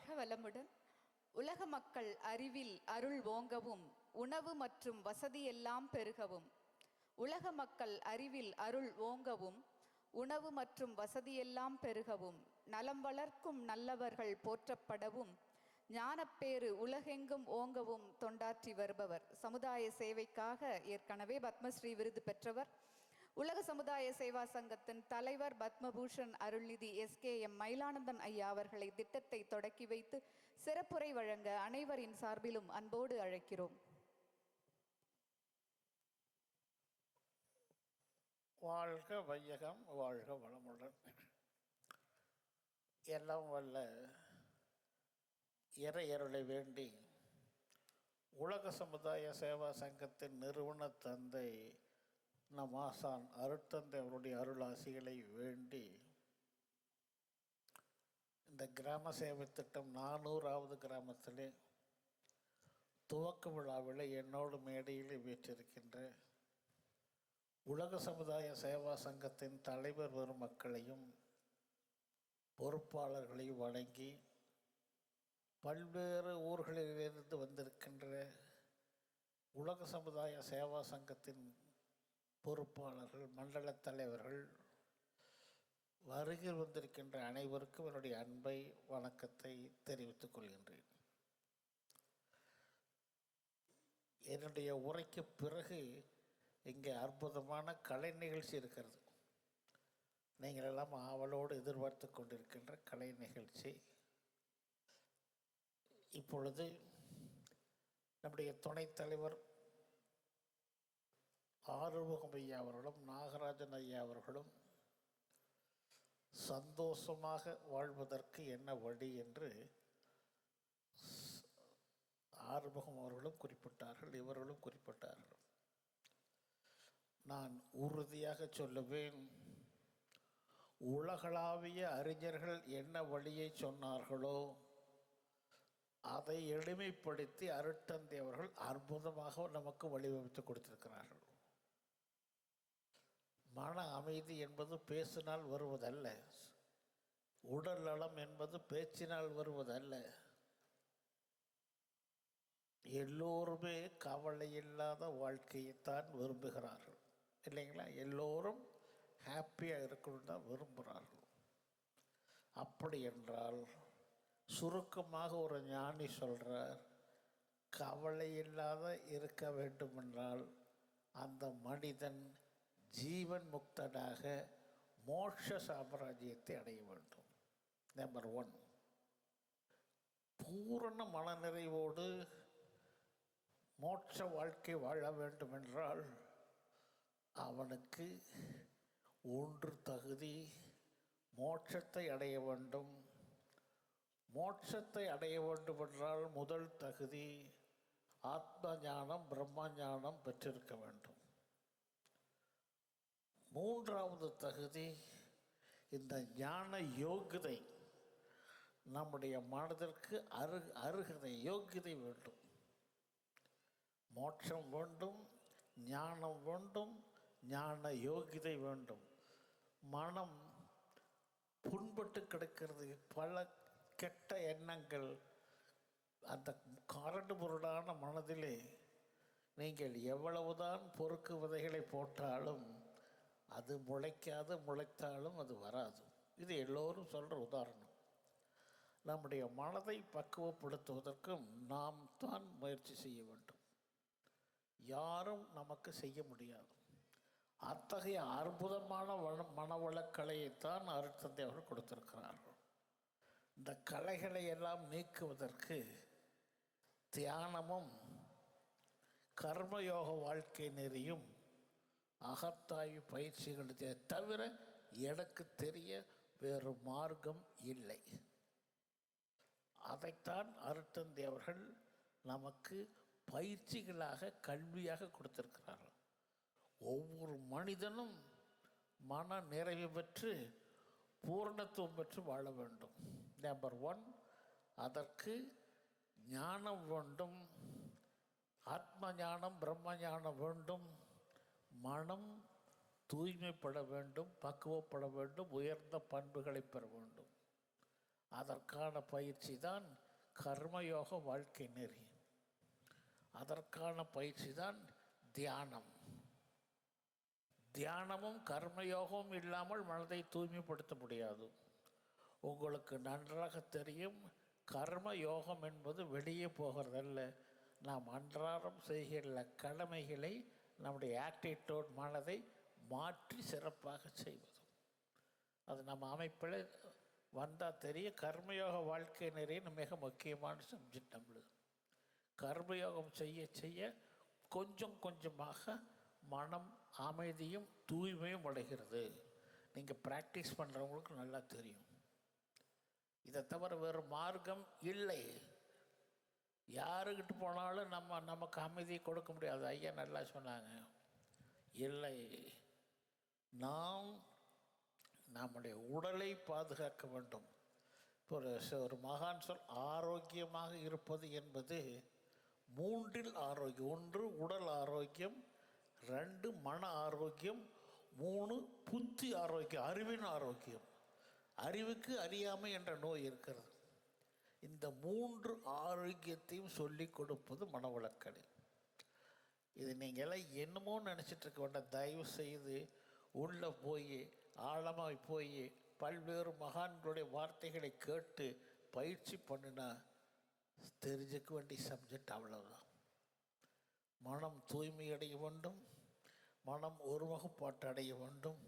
வாழ்க வளமுடன். உலக மக்கள் அறிவில் அருள் ஓங்கவும், உணவு மற்றும் வசதியெல்லாம் பெருகவும். உலக மக்கள் அறிவில் அருள் ஓங்கவும், உணவு மற்றும் வசதியெல்லாம் பெருகவும், நலம் வளர்க்கும் நல்லவர்கள் போற்றப்படவும், ஞானப்பேறு உலகெங்கும் ஓங்கவும் தொண்டாற்றி வருபவர். சமுதாய சேவைக்காக ஏற்கனவே பத்மஸ்ரீ விருது பெற்றவர். உலக சமுதாய சேவா சங்கத்தின் தலைவர் பத்மபூஷன் அருள்நிதி SKM மயிலானந்தன் ஐயா அவர்களை திட்டத்தை தொடக்கி வைத்து சிறப்புரை வழங்க அனைவரின் சார்பிலும் அன்போடு அழைக்கிறோம். வாழ்க வையகம், வாழ்க வளமுடன். எல்லாம் வல்ல இறையருளை வேண்டி உலக சமுதாய சேவா சங்கத்தின் நிறுவன தந்தை நம் ஆசான் அருட்தந்தை அவருடைய அருளாசிகளை வேண்டி இந்த கிராம சேவை திட்டம் 400வது கிராமத்திலே துவக்க விழாவில் என்னோடு மேடையில் வீற்றிருக்கின்ற உலக சமுதாய சேவா சங்கத்தின் தலைவர் வரும் மக்களையும் பொறுப்பாளர்களையும் வழங்கி பல்வேறு ஊர்களிலிருந்து வந்திருக்கின்ற உலக சமுதாய சேவா சங்கத்தின் பொறுப்பாளர்கள், மண்டல தலைவர்கள், வருகில் வந்திருக்கின்ற அனைவருக்கும் என்னுடைய அன்பை, வணக்கத்தை தெரிவித்துக் கொள்கின்றேன். என்னுடைய உரைக்கு பிறகு இங்கே அற்புதமான கலை நிகழ்ச்சி இருக்கிறது. நீங்கள் எல்லாம் ஆவலோடு எதிர்பார்த்து கொண்டிருக்கின்ற கலை நிகழ்ச்சி. இப்பொழுது நம்முடைய துணைத் தலைவர் ஆறுமுகம் ஐயா அவர்களும் நாகராஜன் ஐயா அவர்களும் சந்தோஷமாக வாழ்வதற்கு என்ன வழி என்று ஆறுமுகம் அவர்களும் குறிப்பிட்டார்கள், இவர்களும் குறிப்பிட்டார்கள். நான் உறுதியாக சொல்லுவேன், உலகளாவிய அறிஞர்கள் என்ன வழியை சொன்னார்களோ அதை எளிமைப்படுத்தி அருட்தந்தை அவர்கள் அற்புதமாக நமக்கு வழிவகுத்து கொடுத்திருக்கிறார்கள். மன அமைதி என்பது பேசினால் வருவதல்ல, உடல் நலம் என்பது பேச்சினால் வருவதல்ல. எல்லோருமே கவலை இல்லாத வாழ்க்கையைத்தான் விரும்புகிறார்கள், இல்லைங்களா? எல்லோரும் ஹாப்பியாக இருக்கணும்னு தான் விரும்புகிறார்கள். அப்படி என்றால் சுருக்கமாக ஒரு ஞானி சொல்கிறார், கவலை இல்லாத இருக்க வேண்டுமென்றால் அந்த மனிதன் ஜீவன் முக்தனாக மோட்ச சாம்ராஜ்யத்தை அடைய வேண்டும். நம்பர் 1, பூரண மனநிறைவோடு மோட்ச வாழ்க்கை வாழ வேண்டுமென்றால் அவனுக்கு ஒன்று தகுதி, மோட்சத்தை அடைய வேண்டும். மோட்சத்தை அடைய வேண்டுமென்றால் முதல் தகுதி ஆத்ம ஞானம், பிரம்ம ஞானம் பெற்றிருக்க வேண்டும். மூன்றாவது தகுதி இந்த ஞான யோகிதை, நம்முடைய மனதிற்கு அருகதை யோகிதை வேண்டும். மோட்சம் வேண்டும், ஞானம் வேண்டும், ஞான யோகிதை வேண்டும். மனம் புண்பட்டு கிடக்கிறது, பல கெட்ட எண்ணங்கள். அந்த கரடு முரடான மனதிலே நீங்கள் எவ்வளவுதான் பொறுக்கு விதைகளை போட்டாலும் அது முளைத்தாலும் அது வராது. இது எல்லோரும் சொல்கிற உதாரணம். நம்முடைய மனதை பக்குவப்படுத்துவதற்கும் நாம் தான் முயற்சி செய்ய வேண்டும். யாரும் நமக்கு செய்ய முடியாது. அத்தகைய அற்புதமான மனவளக்கலையைத்தான் அருட்தந்தை அவர்கள் கொடுத்திருக்கிறார்கள். இந்த கலைகளை எல்லாம் நீக்குவதற்கு தியானமும் கர்மயோக வாழ்க்கை நெறியும் அகத்தாய்வு பயிற்சிகளை தவிர எனக்கு தெரிய வேறு மார்க்கம் இல்லை. அதைத்தான் அருட்தந்தை அவர்கள் நமக்கு பயிற்சிகளாக, கல்வியாக கொடுத்திருக்கிறார்கள். ஒவ்வொரு மனிதனும் மன நிறைவு பெற்று பூரணத்துவம் பெற்று வாழ வேண்டும். நம்பர் 1, அதற்கு ஞானம் வேண்டும், ஆத்ம ஞானம், பிரம்ம ஞானம் வேண்டும். மனம் தூய்மைப்பட வேண்டும், பக்குவப்பட வேண்டும், உயர்ந்த பண்புகளை பெற வேண்டும். அதற்கான பயிற்சி தான் கர்மயோக வாழ்க்கை நெறி. அதற்கான பயிற்சி தான் தியானம். தியானமும் கர்மயோகமும் இல்லாமல் மனதை தூய்மைப்படுத்த முடியாது. உங்களுக்கு நன்றாக தெரியும், கர்ம யோகம் என்பது வெளியே போகிறதல்ல, நாம் அன்றாடம் செய்கிற கடமைகளை நம்முடைய ஆட்டிடியூட் மனதை மாற்றி சிறப்பாக செய்வது. அது நம்ம அமைப்பில் வந்தால் தெரியும். கர்மயோக வாழ்க்கை நிறைய மிக முக்கியமான சப்ஜெக்ட் நம்மளுது. கர்மயோகம் செய்ய செய்ய கொஞ்சம் கொஞ்சமாக மனம் அமைதியும் தூய்மையும் அடைகிறது. நீங்கள் ப்ராக்டிஸ் பண்ணுறவங்களுக்கு நல்லா தெரியும். இதை தவிர வேறு மார்க்கம் இல்லை. யாருக்கிட்ட போனாலும் நமக்கு அமைதியை கொடுக்க முடியாது. ஐயா நல்லா சொன்னாங்க. இல்லை, நாம் நம்முடைய உடலை பாதுகாக்க வேண்டும். இப்போ ஒரு மகான் சொல், ஆரோக்கியமாக இருப்பது என்பது மூன்றில் ஆரோக்கியம். 1 உடல் ஆரோக்கியம், 2 மன ஆரோக்கியம், 3 புத்தி ஆரோக்கியம், அறிவின் ஆரோக்கியம். அறிவுக்கு அறியாமை என்ற நோய் இருக்கிறது. இந்த 3 ஆரோக்கியத்தையும் சொல்லி கொடுப்பது மனவளக்கலை. இது நீங்கள் எல்லாம் என்னமோ நினச்சிட்டு இருக்க வேண்டாம். தயவு செய்து உள்ளே போய் ஆழமாக போய் பல்வேறு மகான்களுடைய வார்த்தைகளை கேட்டு பயிற்சி பண்ணினா தெரிஞ்சுக்க வேண்டிய சப்ஜெக்ட் அவ்வளவுதான். மனம் தூய்மை அடைய வேண்டும், மனம் ஒருமுகப்பாட்டு அடைய வேண்டும்.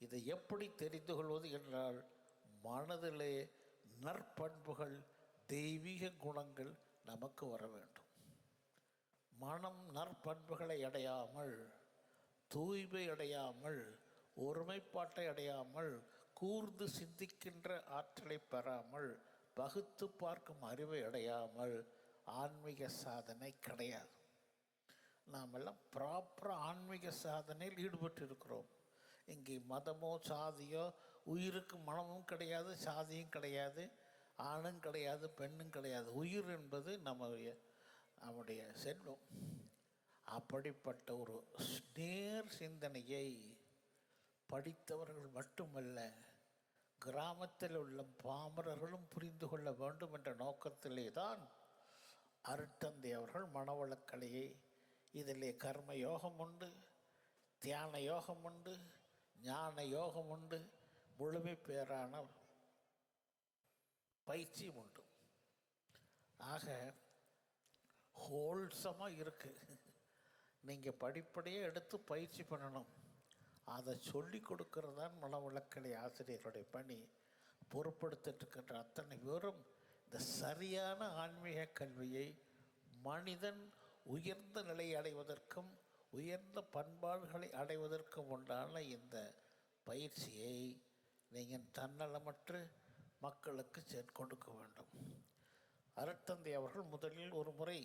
இதை எப்படி தெரிந்து கொள்வது என்றால், மனதிலே நற்பண்புகள், தெய்வீக குணங்கள் நமக்கு வர வேண்டும். மனம் நற்பண்புகளை அடையாமல், தூய்மை அடையாமல், ஒருமைப்பாட்டை அடையாமல், கூர்ந்து சிந்திக்கின்ற ஆற்றலை பெறாமல், பகுத்து பார்க்கும் அறிவை அடையாமல் ஆன்மீக சாதனை கிடையாது. நாம் எல்லாம் ப்ராப்பராக ஆன்மீக சாதனையில் ஈடுபட்டு இருக்கிறோம். இங்கே மதமோ சாதியோ, உயிருக்கு மனமும் கிடையாது, சாதியும் கிடையாது, ஆணும் கிடையாது, பெண்ணும் கிடையாது. உயிர் என்பது நம்முடைய செல்வம். அப்படிப்பட்ட ஒரு நேர் சிந்தனையை படித்தவர்கள் மட்டுமல்ல, கிராமத்தில் உள்ள பாமரர்களும் புரிந்து கொள்ள வேண்டும் என்ற நோக்கத்திலே தான் அருட்தந்தை அவர்கள் மனவளக்கலையை, இதிலே கர்ம யோகம் உண்டு, தியான யோகம் உண்டு, ஞான யோகம் உண்டு, முழுமை பேரான பயிற்சியும் உண்டு. ஆக ஹோல்சமாக இருக்குது. நீங்கள் படிப்படியாக எடுத்து பயிற்சி பண்ணணும். அதை சொல்லி கொடுக்கறது தான் மனவளக்கலை ஆசிரியர்களுடைய பணி. பொறுப்படுத்திட்டு அத்தனை பேரும் இந்த சரியான ஆன்மீக கல்வியை மனிதன் உயர்ந்த நிலையை அடைவதற்கும் உயர்ந்த பண்பாடுகளை அடைவதற்கும் உண்டான இந்த பயிற்சியை நீங்கள் தன்னலமற்று மக்களுக்கு கொடுக்க வேண்டும். அருட்தந்தை அவர்கள் முதலில் ஒரு முறை,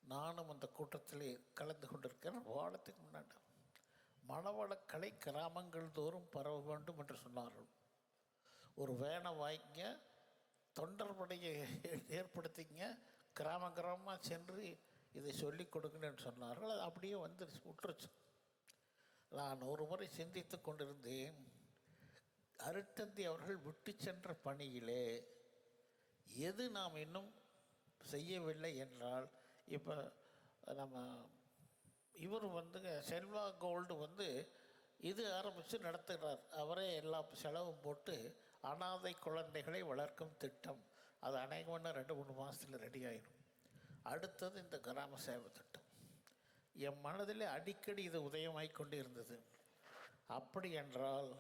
நானும் அந்த கூட்டத்திலே கலந்து கொண்டிருக்கிறேன், வாரத்துக்கு முன்னாடி, மனவளக்கலை கிராமங்கள் தோறும் பரவ வேண்டும் என்று சொன்னார்கள். ஒரு வேனை வாங்கிங்க, தொண்டர்படையை ஏற்படுத்திங்க, கிராம கிராமமாக சென்று இதை சொல்லிக் கொடுங்கன்னு சொன்னார்கள். அது அப்படியே வந்து விட்டுருச்சு. நான் ஒரு முறை சிந்தித்து கொண்டிருந்தேன், அருட்தந்தை அவர்கள் விட்டு சென்ற பணியிலே எது நாம் இன்னும் செய்யவில்லை என்றால், இப்போ நம்ம இவர் செல்வா கோல்டு இது ஆரம்பித்து நடத்துகிறார். அவரே எல்லா செலவும் போட்டு அனாதை குழந்தைகளை வளர்க்கும் திட்டம். அது அநேகமான 2-3 மாதத்தில் ரெடி ஆகிடும். அடுத்தது இந்த கிராம சேவை திட்டம். என் மனதில் அடிக்கடி இது உதயமாகிக் கொண்டு இருந்தது. அப்படி என்றால்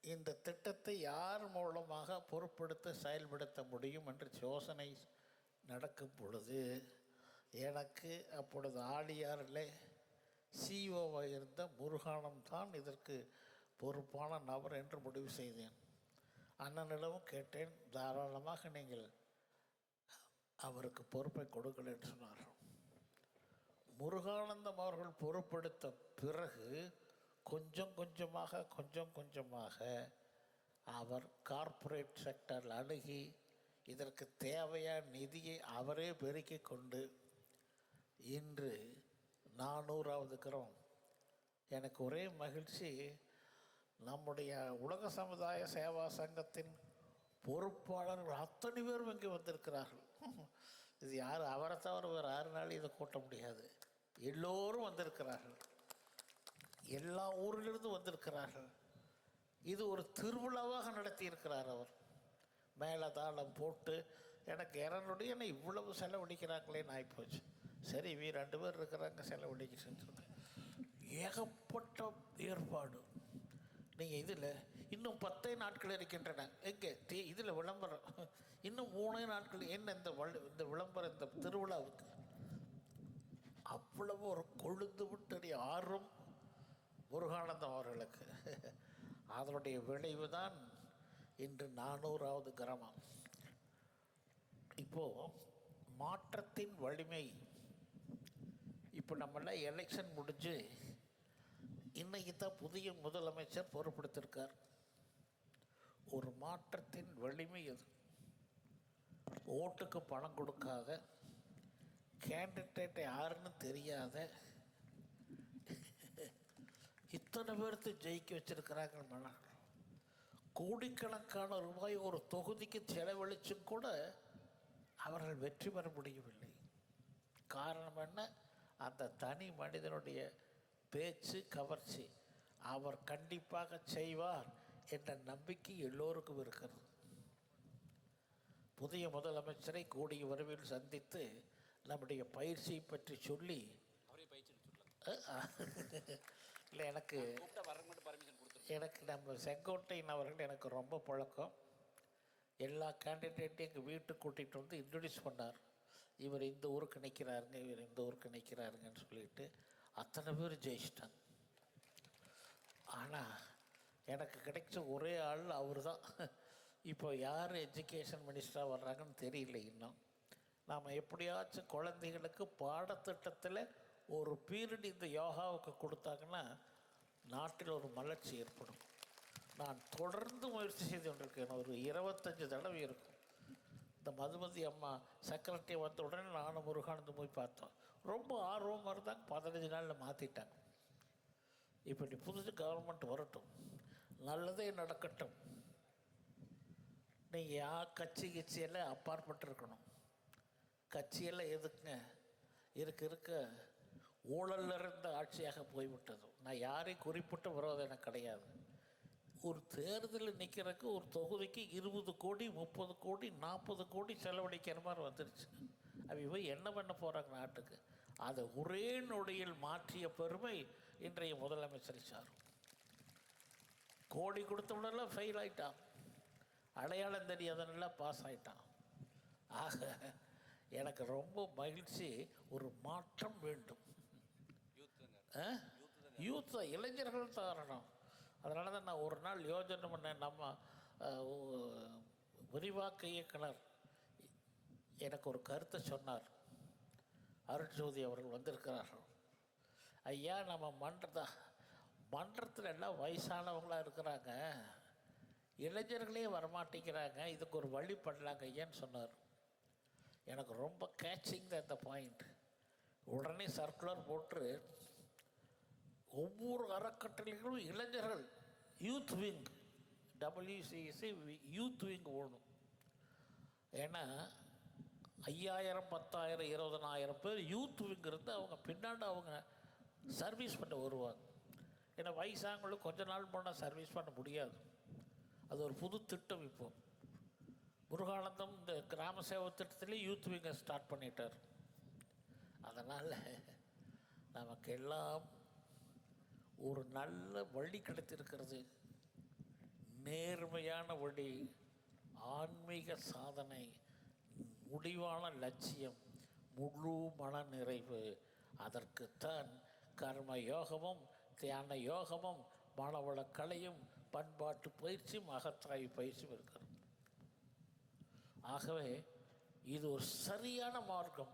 இந்த திட்டத்தை யார் மூலமாக பொறுப்படுத்த செயல்படுத்த முடியும் என்று யோசனை நடக்கும் பொழுது, எனக்கு அப்பொழுது ஆழியாரில் சிஓவாக இருந்த முருகானம் தான் இதற்கு பொறுப்பான நபர் என்று முடிவு செய்தேன். அண்ணனிடமும் கேட்டேன், தாராளமாக நீங்கள் அவருக்கு பொறுப்பை கொடுக்கல என்று சொன்னார்கள். முருகானந்தம் அவர்கள் பொறுப்படுத்த பிறகு கொஞ்சம் கொஞ்சமாக அவர் கார்ப்பரேட் செக்டரில் அணுகி இதற்கு தேவையான நிதியை அவரே பெருக்கி கொண்டு இன்று 400வது கிராமம். எனக்கு ஒரே மகிழ்ச்சி, நம்முடைய உலக சமுதாய சேவா சங்கத்தின் பொறுப்பாளர்கள் அத்தனை பேரும் இங்கே வந்திருக்கிறார்கள். இது யார், அவரை தவிர வேறு யாருனாலும் இதை கூட்ட முடியாது. எல்லோரும் வந்திருக்கிறார்கள், எல்லா ஊரிலிருந்து வந்திருக்கிறார்கள். இது ஒரு திருவிழாவாக நடத்தியிருக்கிறார் அவர். மேலதாளம் போட்டு எனக்கு இரநூடைய என்ன இவ்வளவு செலவழிக்கிறாங்களேன்னு ஆகிப்போச்சு. சரி, 2 பேர் இருக்கிறாங்க, செலவழிக்க சொன்னேன். ஏகப்பட்ட ஏற்பாடு. நீங்கள் இதில் இன்னும் 10 நாட்கள் இருக்கின்றன. எங்கே இதில் விளம்பரம் இன்னும் 3 நாட்கள். என்ன இந்த விளம்பரம் இந்த திருவிழாவுக்கு அவ்வளவு ஒரு கொழுந்து விட்டு ஆர்வம் முருகானந்தம் அவர்களுக்கு. அதனுடைய விளைவு தான் இன்று 400வது கிராமம். இப்போது மாற்றத்தின் வலிமை. இப்போ நம்மளாம் எலெக்ஷன் முடிஞ்சு இன்னைக்கு தான் புதிய முதலமைச்சர் பொறுப்படுத்திருக்கார். ஒரு மாற்றத்தின் வலிமை அது. ஓட்டுக்கு பணம் கொடுக்காத, கேண்டிடேட் யாருன்னு தெரியாத இத்தனை பேர்த்து ஜெயிக்க வச்சிருக்கிறாங்க. கோடிக்கணக்கான ரூபாய் ஒரு தொகுதிக்கு செலவழிச்சும் கூட அவர்கள் வெற்றி பெற முடியவில்லை. காரணம் என்ன? அந்த தனி மனிதனுடைய பேச்சு, கவர்ச்சி. அவர் கண்டிப்பாக செய்வார் என்ற நம்பிக்கை எல்லோருக்கும் இருக்கிறது. புதிய முதலமைச்சரை கூடிய விரைவில் சந்தித்து நம்முடைய பயிற்சியை பற்றி சொல்லி, இல்லை எனக்கு நம்ம செங்கோட்டையன் அவர்கள் எனக்கு ரொம்ப பழக்கம். எல்லா கேண்டிடேட்டையும் எங்கள் வீட்டுக்கு கூட்டிகிட்டு வந்து இன்ட்ரடியூஸ் பண்ணார். இவர் இந்த ஊருக்கு நிற்கிறாருங்க, இவர் இந்த ஊருக்கு நிற்கிறாருங்கன்னு சொல்லிட்டு அத்தனை பேர் ஜெயிச்சிட்டாங்க. ஆனால் எனக்கு கிடைச்ச ஒரே ஆள் அவர் தான். இப்போ யார் எஜுகேஷன் மினிஸ்டராக வர்றாங்கன்னு தெரியல இன்னும். நாம் எப்படியாச்சும் குழந்தைகளுக்கு பாடத்திட்டத்தில் ஒரு பீரியட் இந்த யோகாவுக்கு கொடுத்தாங்கன்னா நாட்டில் ஒரு மலர்ச்சி ஏற்படும். நான் தொடர்ந்து முயற்சி செய்து கொண்டிருக்கேன். ஒரு 25 தடவை இருக்கும். இந்த மதுமதி அம்மா செக்ரட்டரி வந்த உடனே நானும் முருகானந்தம் போய் பார்த்தோம். ரொம்ப ஆர்வமாக இருந்தாங்க. 15 நாளில் மாற்றிட்டாங்க. இப்படி புதுசு கவர்மெண்ட் வரட்டும், நல்லதே நடக்கட்டும். நீங்கள் கட்சியெல்லாம் அப்பாற்பட்டிருக்கணும். கட்சியெல்லாம் எதுக்குங்க? இருக்க ஊழல் இருந்த ஆட்சியாக போய்விட்டது. நான் யாரையும் குறிப்பிட்ட விரோதம் எனக்கு கிடையாது. ஒரு தேர்தலில் நிற்கிறதுக்கு ஒரு தொகுதிக்கு 20 கோடி 30 கோடி 40 கோடி செலவழிக்கிற மாதிரி வந்துருச்சு. அவங்க என்ன பண்ண போகிறாங்க நாட்டுக்கு? அதை ஒரே நொடியில் மாற்றிய பெருமை இன்றைய முதலமைச்சரை சாரும். கோடி கொடுத்தவனெல்லாம் ஃபெயில் ஆகிட்டான், அடையாளம் தெரியாதனெல்லாம் பாஸ் ஆகிட்டான். ஆக எனக்கு ரொம்ப மகிழ்ச்சி. ஒரு மாற்றம் வேண்டும். யூத்தை இளைஞர்கள் தரணும். அதனால தான் நான் ஒரு நாள் யோஜனை பண்ணேன். நம்ம விரிவாக்க இயக்குனர் எனக்கு ஒரு கருத்தை சொன்னார். அருட்ஜோதி அவர்கள் வந்திருக்கிறார்கள். ஐயா, நம்ம மன்றத்தில் எல்லாம் வயசானவங்களாக இருக்கிறாங்க, இளைஞர்களே வரமாட்டேங்கிறாங்க, இதுக்கு ஒரு வழி பண்ணலாங்க ஐயான்னு சொன்னார். எனக்கு ரொம்ப கேட்சிங் தான் இந்த பாயிண்ட். உடனே சர்க்குலர் போட்டு ஒவ்வொரு அறக்கட்டளைகளும் இளைஞர்கள் youth wing, WCC youth wing ஓடும். ஏன்னா 5000 10,000 20,000 பேர் யூத் விங் இருந்து அவங்க பின்னாடி அவங்க சர்வீஸ் பண்ண வருவாங்க. ஏன்னா வயசானவங்களுக்கு கொஞ்ச நாள் போனால் சர்வீஸ் பண்ண முடியாது. அது ஒரு புது திட்டம். இப்போது முருகானந்தம் இந்த கிராம சேவை திட்டத்திலே யூத் விங்கை ஸ்டார்ட் பண்ணிட்டார். அதனால் நமக்கெல்லாம் ஒரு நல்ல வழி கிடைத்திருக்கிறது. நேர்மையான வழி, ஆன்மீக சாதனை, முடிவான லட்சியம், முழு மன நிறைவு. அதற்குத்தான் கர்ம யோகமும் தியான யோகமும் மனவள கலையும் பண்பாட்டு பயிற்சியும் அகத்தாய்வு பயிற்சியும் இருக்கிறது. ஆகவே இது ஒரு சரியான மார்க்கம்.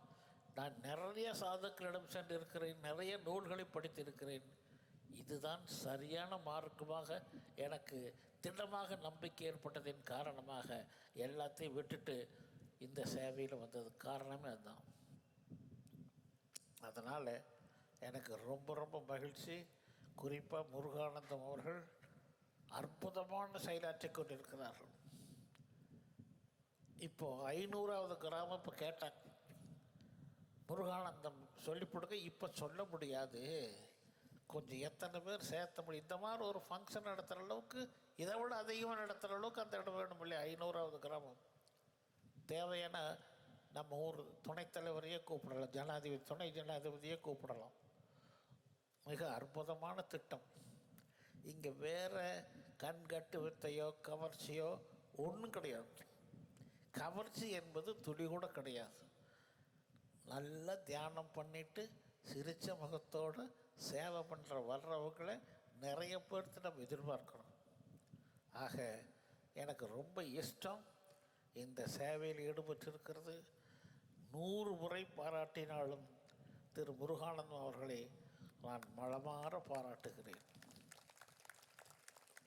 நான் நிறைய சாதகர்களிடம் சென்றிருக்கிறேன், நிறைய நூல்களை படித்திருக்கிறேன். இதுதான் சரியான மார்க்கமாக எனக்கு திடமாக நம்பிக்கை ஏற்பட்டதின் காரணமாக எல்லாத்தையும் விட்டுட்டு இந்த சேவையில் வந்தது காரணமே அதுதான். அதனால் எனக்கு ரொம்ப ரொம்ப மகிழ்ச்சி. குறிப்பாக முருகானந்தம் அவர்கள் அற்புதமான செயலாற்றி கொண்டிருக்கிறார்கள். இப்போ 500வது கிராமம் இப்போ கேட்டாங்க, முருகானந்தம் சொல்லி கொடுக்க இப்போ சொல்ல முடியாது, கொஞ்சம் எத்தனை பேர் சேர்த்த முடியும், இந்த மாதிரி ஒரு ஃபங்க்ஷன் நடத்துகிற அளவுக்கு இதை விட அதிகமாக நடத்துகிற அளவுக்கு அந்த இடம் வேணும் இல்லையா. 500வது கிராமம் தேவையான நம்ம ஊர் துணைத் தலைவரையே கூப்பிடலாம், ஜனாதிபதி துணை ஜனாதிபதியே கூப்பிடலாம். மிக அற்புதமான திட்டம். இங்கே வேறு கண்கட்டு வித்தையோ கவர்ச்சியோ ஒன்றும் கிடையாது. கவர்ச்சி என்பது துளி கூட கிடையாது. நல்லா தியானம் பண்ணிட்டு சிரிச்ச முகத்தோடு சேவை பண்ணுற வர்றவங்களை நிறைய பேர்த்து நம்ம எதிர்பார்க்கணும். ஆக எனக்கு ரொம்ப இஷ்டம் இந்த சேவையில் ஈடுபட்டிருக்கிறது. 100 முறை பாராட்டினாலும் திரு முருகானந்தம் அவர்களை நான் மனமாற பாராட்டுகிறேன்.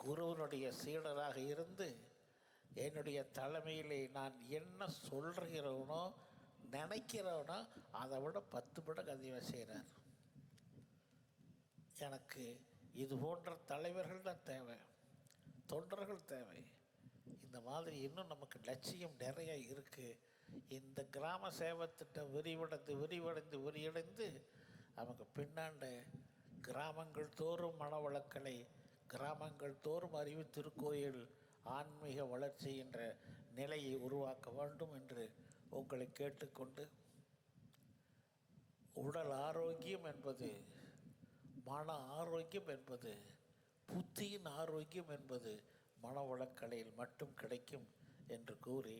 குருவனுடைய சீடராக இருந்து என்னுடைய தலைமையிலே நான் என்ன சொல்கிறவனோ நினைக்கிறவனோ அதை விட 10 மடங்கு அதிகமாக செய்கிறார். எனக்கு இது போன்ற தலைவர்கள் தான் தேவை, தொண்டர்கள் தேவை. இந்த மாதிரி இன்னும் நமக்கு லட்சியம் நிறைய இருக்குது. இந்த கிராம சேவை திட்டம் விரிவடைந்து அவங்க பின்னாண்ட கிராமங்கள் தோறும் மனவளக்கலை, கிராமங்கள் தோறும் அறிவு திருக்கோயில், ஆன்மீக வளர்ச்சி என்ற நிலையை உருவாக்க வேண்டும் என்று உங்களை கேட்டுக்கொண்டு, உடல் ஆரோக்கியம் என்பது, மன ஆரோக்கியம் என்பது, புத்தியின் ஆரோக்கியம் என்பது மனவளக்கலையில் மட்டும் கிடைக்கும் என்று கூறி,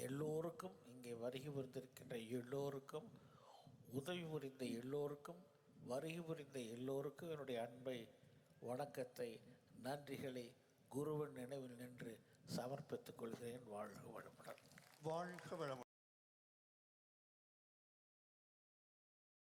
எல்லோருக்கும் இங்கே வருகை புரிந்திருக்கின்ற எல்லோருக்கும், உதவி புரிந்த எல்லோருக்கும், வருகை புரிந்த எல்லோருக்கும் என்னுடைய அன்பை, வணக்கத்தை, நன்றிகளை குருவின் நினைவில் நின்று சமர்ப்பித்துக் கொள்கிறேன். வாழ்க வளமுடன். வாழ்க வளமுடன்.